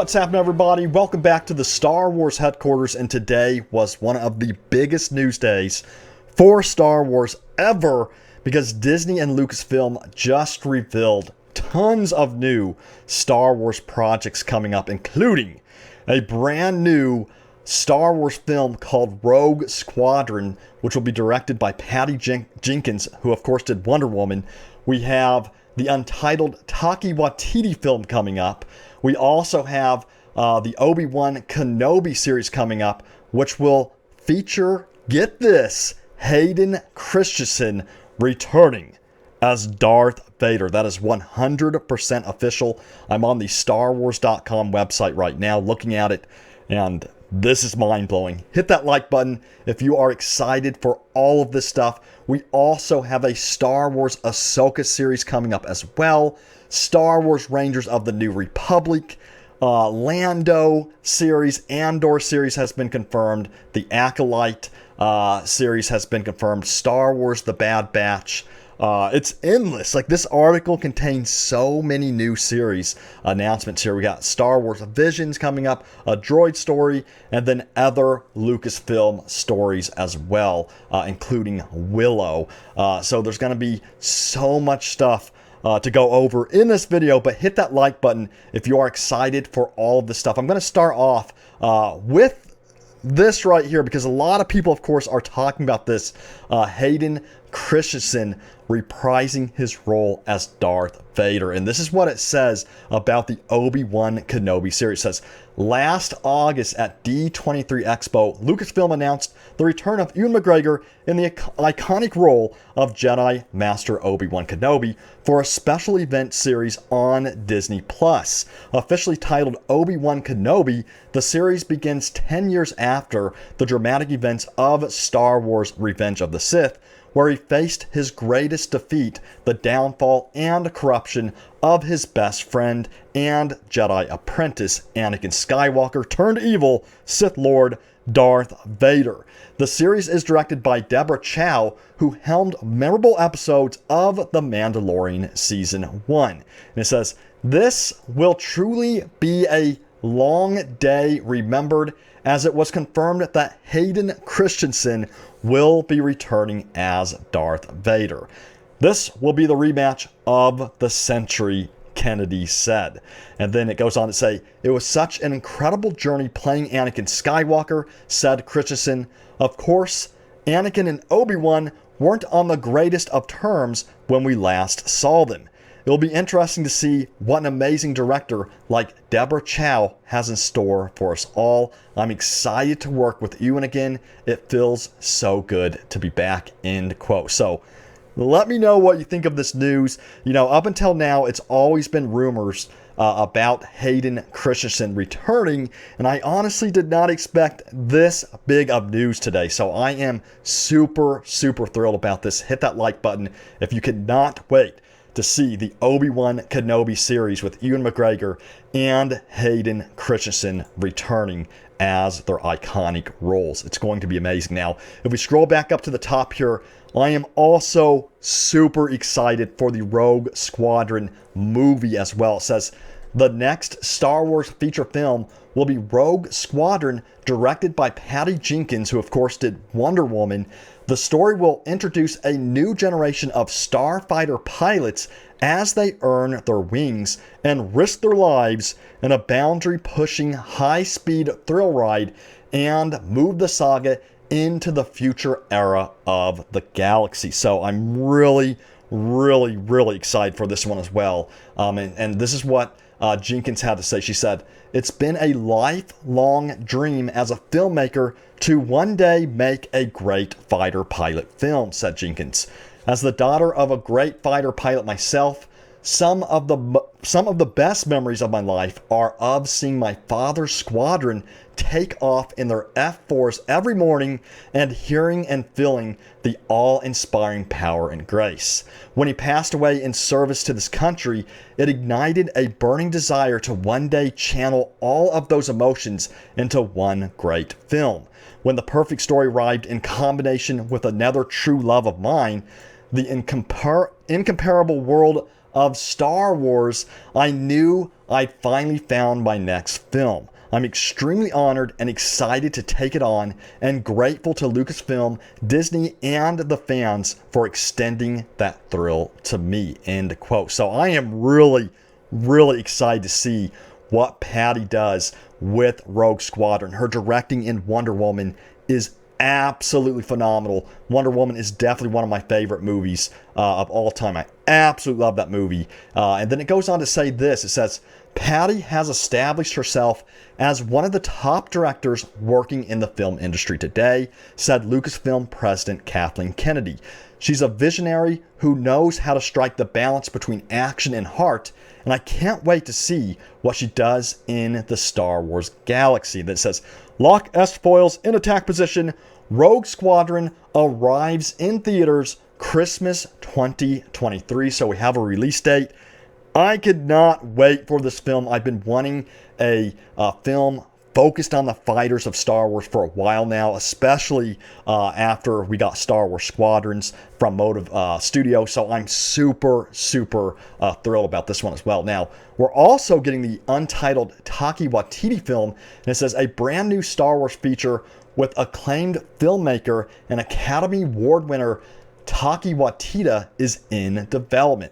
What's happening, everybody? Welcome back to the Star Wars headquarters, and today was one of the biggest news days for Star Wars ever because Disney and Lucasfilm just revealed tons of new Star Wars projects coming up, including a brand new Star Wars film called Rogue Squadron, which will be directed by Patty Jenkins, who of course did Wonder Woman. We have the untitled Taika Waititi film coming up. We also have the Obi-Wan Kenobi series coming up, which will feature, get this, Hayden Christensen returning as Darth Vader. That is 100% official. I'm on the StarWars.com website right now looking at it, and this is mind-blowing. Hit that like button if you are excited for all of this stuff. We also have a Star Wars Ahsoka series coming up as well. Star Wars Rangers of the New Republic. Lando series, Andor series has been confirmed. The Acolyte series has been confirmed. Star Wars The Bad Batch. It's endless. Like, this article contains so many new series announcements here. We got Star Wars Visions coming up, a droid story, and then other Lucasfilm stories as well, including Willow. So there's going to be so much stuff to go over in this video, but hit that like button if you are excited for all of this stuff. I'm going to start off with this right here because a lot of people, of course, are talking about this. Hayden Christensen reprising his role as Darth Vader. And this is what it says about the Obi-Wan Kenobi series. It says, last August at D23 Expo, Lucasfilm announced the return of Ewan McGregor in the iconic role of Jedi Master Obi-Wan Kenobi for a special event series on Disney+. Officially titled Obi-Wan Kenobi, the series begins 10 years after the dramatic events of Star Wars Revenge of the Sith, where he faced his greatest defeat, the downfall and corruption of his best friend and Jedi apprentice, Anakin Skywalker turned evil Sith Lord Darth Vader. The series is directed by Deborah Chow, who helmed memorable episodes of The Mandalorian Season 1. And it says, this will truly be a long day remembered, as it was confirmed that Hayden Christensen will be returning as Darth Vader. This will be the rematch of the century, Kennedy said. And then it goes on to say, it was such an incredible journey playing Anakin Skywalker, said Christensen. Of course, Anakin and Obi-Wan weren't on the greatest of terms when we last saw them. It'll be interesting to see what an amazing director like Deborah Chow has in store for us all. I'm excited to work with Ewan again. It feels so good to be back, end quote. So let me know what you think of this news. You know, up until now, it's always been rumors about Hayden Christensen returning, and I honestly did not expect this big of news today. So I am super, super thrilled about this. Hit that like button if you cannot wait to see the Obi-Wan Kenobi series with Ewan McGregor and Hayden Christensen returning as their iconic roles. It's going to be amazing. Now, if we scroll back up to the top here, I am also super excited for the Rogue Squadron movie as well. It says, the next Star Wars feature film will be Rogue Squadron, directed by Patty Jenkins, who of course did Wonder Woman. The story will introduce a new generation of starfighter pilots as they earn their wings and risk their lives in a boundary-pushing, high-speed thrill ride and move the saga into the future era of the galaxy. So I'm really, really, really excited for this one as well. And this is what Jenkins had to say. She said, it's been a lifelong dream as a filmmaker to one day make a great fighter pilot film, said Jenkins. As the daughter of a great fighter pilot myself, some of the best memories of my life are of seeing my father's squadron take off in their F4s every morning and hearing and feeling the awe-inspiring power and grace. When he passed away in service to this country, it ignited a burning desire to one day channel all of those emotions into one great film. When the perfect story arrived in combination with another true love of mine, the incomparable world of Star Wars, I knew I'd finally found my next film. I'm extremely honored and excited to take it on, and grateful to Lucasfilm, Disney, and the fans for extending that thrill to me. End quote. So I am really excited to see what Patty does with Rogue Squadron. Her directing in Wonder Woman is absolutely phenomenal. Wonder Woman is definitely one of my favorite movies of all time. I absolutely love that movie. And then it goes on to say this. It says, Patty has established herself as one of the top directors working in the film industry today, said Lucasfilm President Kathleen Kennedy. She's a visionary who knows how to strike the balance between action and heart, and I can't wait to see what she does in the Star Wars galaxy. That says, lock S-foils in attack position. Rogue Squadron arrives in theaters Christmas 2023. So we have a release date. I could not wait for this film. I've been wanting a film focused on the fighters of Star Wars for a while now, especially after we got Star Wars Squadrons from Motive Studio. So I'm super thrilled about this one as well. Now, we're also getting the untitled Taika Waititi film, and it says a brand new Star Wars feature with acclaimed filmmaker and Academy Award winner Taika Waititi is in development.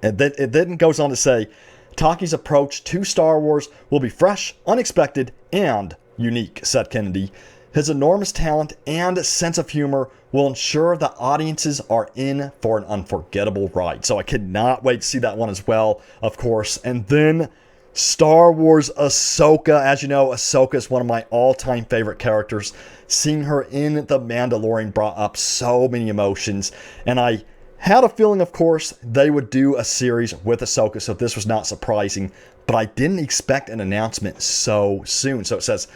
And then it then goes on to say, Taki's approach to Star Wars will be fresh, unexpected, and unique, said Kennedy. His enormous talent and sense of humor will ensure that audiences are in for an unforgettable ride. So I cannot wait to see that one as well, of course. And then Star Wars Ahsoka. As you know, Ahsoka is one of my all-time favorite characters. Seeing her in The Mandalorian brought up so many emotions, and I had a feeling, of course, they would do a series with Ahsoka, so this was not surprising, but I didn't expect an announcement so soon. So it says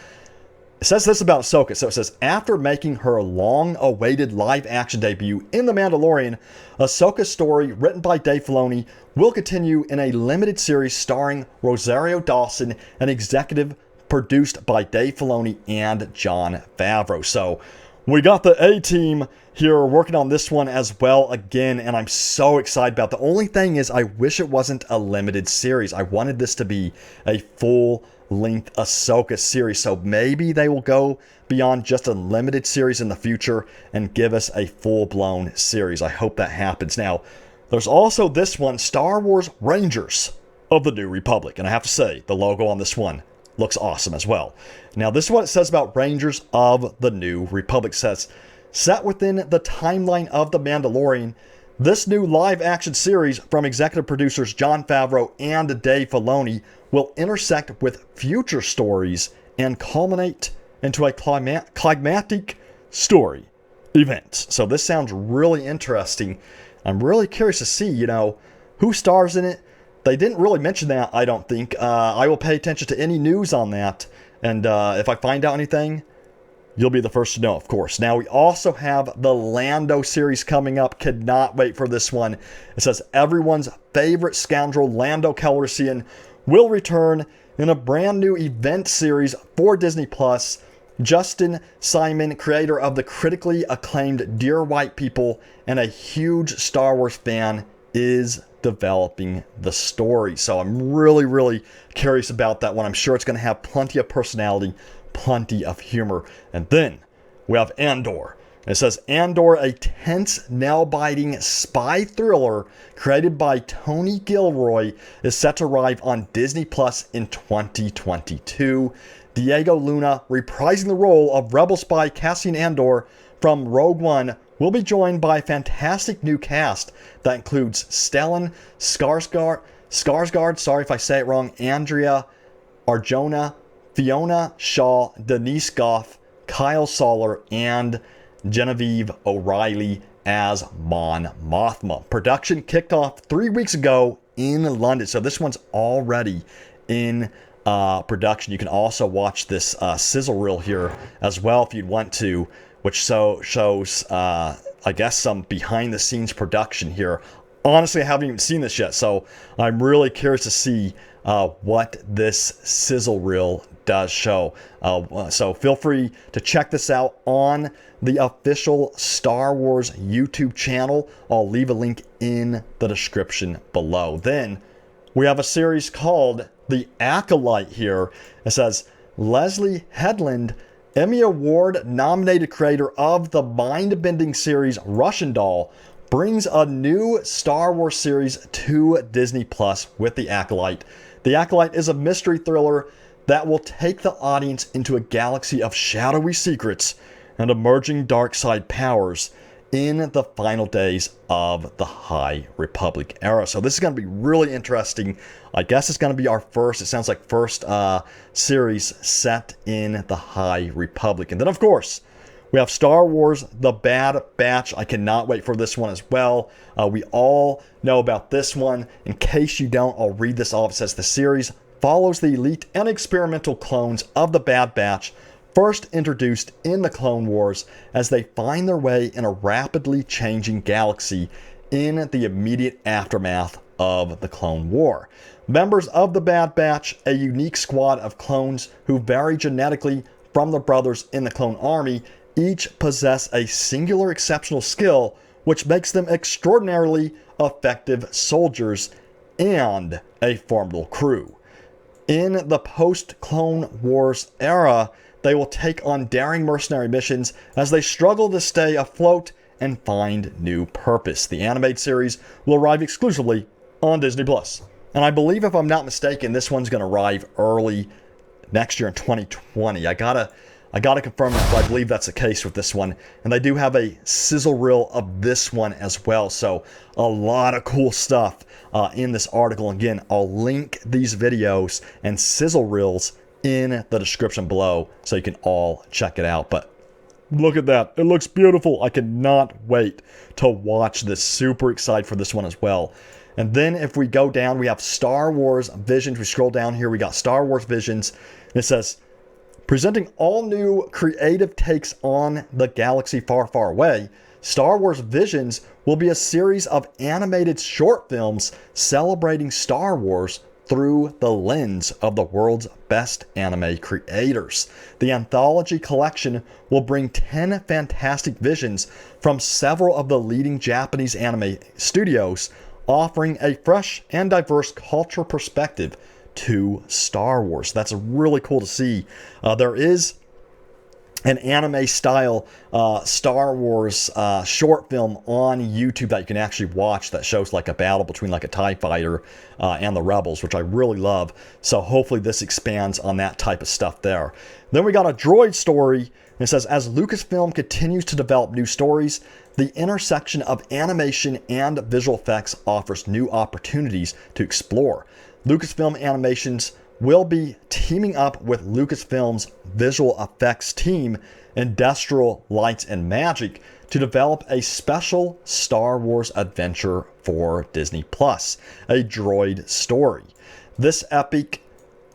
this about Ahsoka. So it says, after making her long-awaited live-action debut in The Mandalorian, Ahsoka's story, written by Dave Filoni, will continue in a limited series starring Rosario Dawson and executive produced by Dave Filoni and Jon Favreau. So we got the A-team here working on this one as well again, and I'm so excited about it. The only thing is I wish it wasn't a limited series. I wanted this to be a full-length Ahsoka series, so maybe they will go beyond just a limited series in the future and give us a full-blown series. I hope that happens. Now, there's also this one, Star Wars Rangers of the New Republic, and I have to say, the logo on this one looks awesome as well. Now, this is what it says about Rangers of the New Republic. It says, set within the timeline of The Mandalorian, this new live-action series from executive producers Jon Favreau and Dave Filoni will intersect with future stories and culminate into a climactic story event. So this sounds really interesting. I'm really curious to see, who stars in it. They didn't really mention that, I don't think. I will pay attention to any news on that, and if I find out anything, you'll be the first to know, of course. Now, we also have the Lando series coming up. Cannot wait for this one. It says everyone's favorite scoundrel, Lando Calrissian, will return in a brand new event series for Disney+. Justin Simon, creator of the critically acclaimed Dear White People and a huge Star Wars fan, is developing the story. So I'm really curious about that one. I'm sure it's going to have plenty of personality, plenty of humor. And then we have Andor. It says Andor, a tense, nail-biting spy thriller created by Tony Gilroy, is set to arrive on Disney Plus in 2022. Diego Luna, reprising the role of rebel spy Cassian Andor from Rogue One, will be joined by a fantastic new cast that includes Stellan Skarsgård, sorry if I say it wrong, Andrea Arjona, Fiona Shaw, Denise Goff, Kyle Soller, and Genevieve O'Reilly as Mon Mothma. Production kicked off 3 weeks ago in London, so this one's already in production. You can also watch this sizzle reel here as well if you'd want to, which shows, I guess, some behind-the-scenes production here. Honestly, I haven't even seen this yet, so I'm really curious to see what this sizzle reel does show. So feel free to check this out on the official Star Wars YouTube channel. I'll leave a link in the description below. Then we have a series called The Acolyte here. It says, Leslie Headland, Emmy Award-nominated creator of the mind-bending series Russian Doll, brings a new Star Wars series to Disney Plus with The Acolyte. The Acolyte is a mystery thriller that will take the audience into a galaxy of shadowy secrets and emerging dark side powers in the final days of the High Republic era. So this is going to be really interesting. I guess it's going to be our first, it sounds like first series set in the High Republic. And then of course, we have Star Wars The Bad Batch. I cannot wait for this one as well. We all know about this one. In case you don't, I'll read this off. It says, the series follows the elite and experimental clones of the Bad Batch, first introduced in the Clone Wars, as they find their way in a rapidly changing galaxy in the immediate aftermath of the Clone War. Members of the Bad Batch, a unique squad of clones who vary genetically from their brothers in the Clone Army, each possess a singular exceptional skill which makes them extraordinarily effective soldiers and a formidable crew. In the post-Clone Wars era, they will take on daring mercenary missions as they struggle to stay afloat and find new purpose. The animated series will arrive exclusively on Disney+. And I believe, if I'm not mistaken, this one's going to arrive early next year in 2020. I gotta confirm that, but I believe that's the case with this one. And they do have a sizzle reel of this one as well. So a lot of cool stuff in this article. Again, I'll link these videos and sizzle reels in the description below so you can all check it out. But look at that. It looks beautiful. I cannot wait to watch this. Super excited for this one as well. And then if we go down, we have Star Wars Visions. We scroll down here. We got Star Wars Visions. And it says, presenting all new creative takes on the galaxy far, far away, Star Wars Visions will be a series of animated short films celebrating Star Wars through the lens of the world's best anime creators. The anthology collection will bring 10 fantastic visions from several of the leading Japanese anime studios, offering a fresh and diverse cultural perspective to Star Wars. That's really cool to see. There is an anime style Star Wars short film on YouTube that you can actually watch that shows like a battle between like a TIE fighter and the Rebels, which I really love. So hopefully this expands on that type of stuff there. Then we got a droid story. It says, as Lucasfilm continues to develop new stories, the intersection of animation and visual effects offers new opportunities to explore. Lucasfilm Animations will be teaming up with Lucasfilm's visual effects team, Industrial Lights and Magic, to develop a special Star Wars adventure for Disney+, a droid story. This epic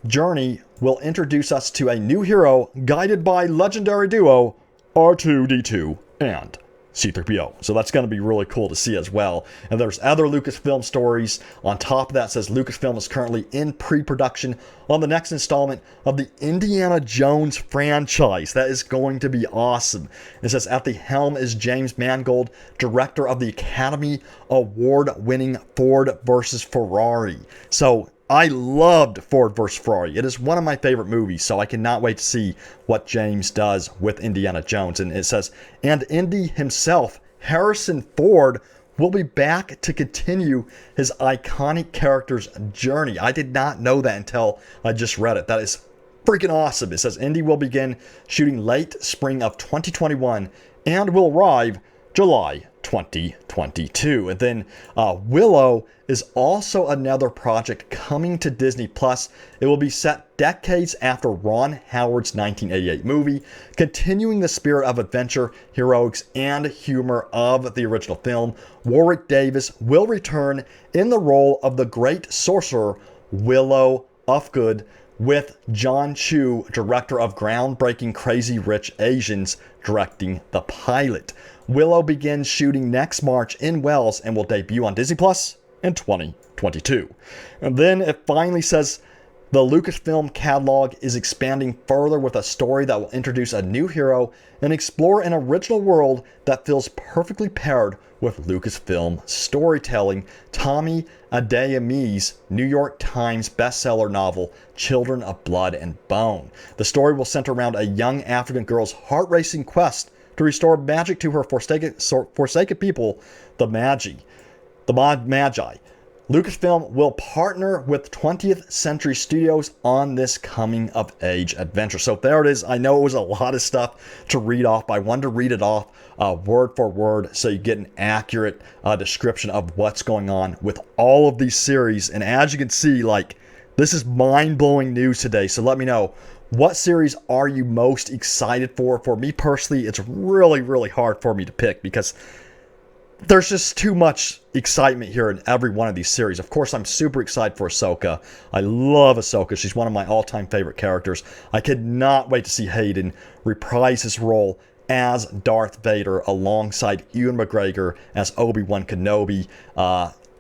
journey will introduce us to a new hero guided by legendary duo R2-D2 and C-3PO. So that's going to be really cool to see as well. And there's other Lucasfilm stories. On top of that, says Lucasfilm is currently in pre-production on the next installment of the Indiana Jones franchise. That is going to be awesome. It says at the helm is James Mangold, director of the Academy Award-winning Ford versus Ferrari. So I loved Ford vs. Ferrari. It is one of my favorite movies, so I cannot wait to see what James does with Indiana Jones. And it says, and Indy himself, Harrison Ford, will be back to continue his iconic character's journey. I did not know that until I just read it. That is freaking awesome. It says Indy will begin shooting late spring of 2021 and will arrive July 2022. And then Willow is also another project coming to Disney+. It will be set decades after Ron Howard's 1988 movie, continuing the spirit of adventure, heroics, and humor of the original film. Warwick Davis will return in the role of the great sorcerer Willow Ufgood, with John Chu, director of groundbreaking Crazy Rich Asians, directing the pilot. Willow begins shooting next March in Wales and will debut on Disney Plus in 2022. And then it finally says, The Lucasfilm catalog is expanding further with a story that will introduce a new hero and explore an original world that feels perfectly paired with Lucasfilm storytelling. Tommy Adeyemi's New York Times bestseller novel, Children of Blood and Bone. The story will center around a young African girl's heart-racing quest to restore magic to her forsaken people, the Magi. Lucasfilm will partner with 20th Century Studios on this coming-of-age adventure. So there it is. I know it was a lot of stuff to read off, but I wanted to read it off word for word so you get an accurate description of what's going on with all of these series. And as you can see, like, this is mind-blowing news today. So let me know, what series are you most excited for? For me personally, it's really, really hard for me to pick because there's just too much excitement here in every one of these series. Of course, I'm super excited for Ahsoka. I love Ahsoka. She's one of my all-time favorite characters. I could not wait to see Hayden reprise his role as Darth Vader alongside Ewan McGregor as Obi-Wan Kenobi.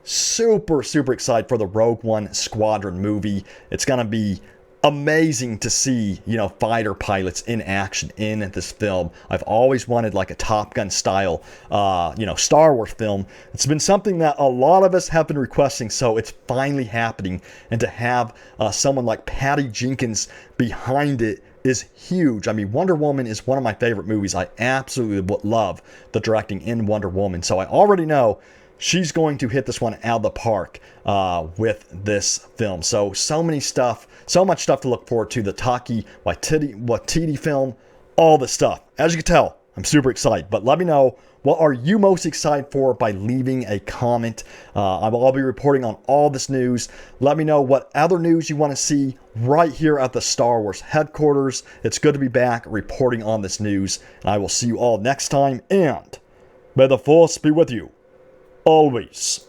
Super, super excited for the Rogue One Squadron movie. It's going to be amazing to see, fighter pilots in action in this film. I've always wanted like a Top Gun style, Star Wars film. It's been something that a lot of us have been requesting, so it's finally happening. And to have someone like Patty Jenkins behind it is huge. I mean, Wonder Woman is one of my favorite movies. I absolutely love the directing in Wonder Woman. So I already know she's going to hit this one out of the park with this film. So much stuff to look forward to. The Taika Waititi film, all the stuff. As you can tell, I'm super excited. But let me know, what are you most excited for by leaving a comment. I'll be reporting on all this news. Let me know what other news you want to see right here at the Star Wars headquarters. It's good to be back reporting on this news. I will see you all next time, and may the Force be with you always.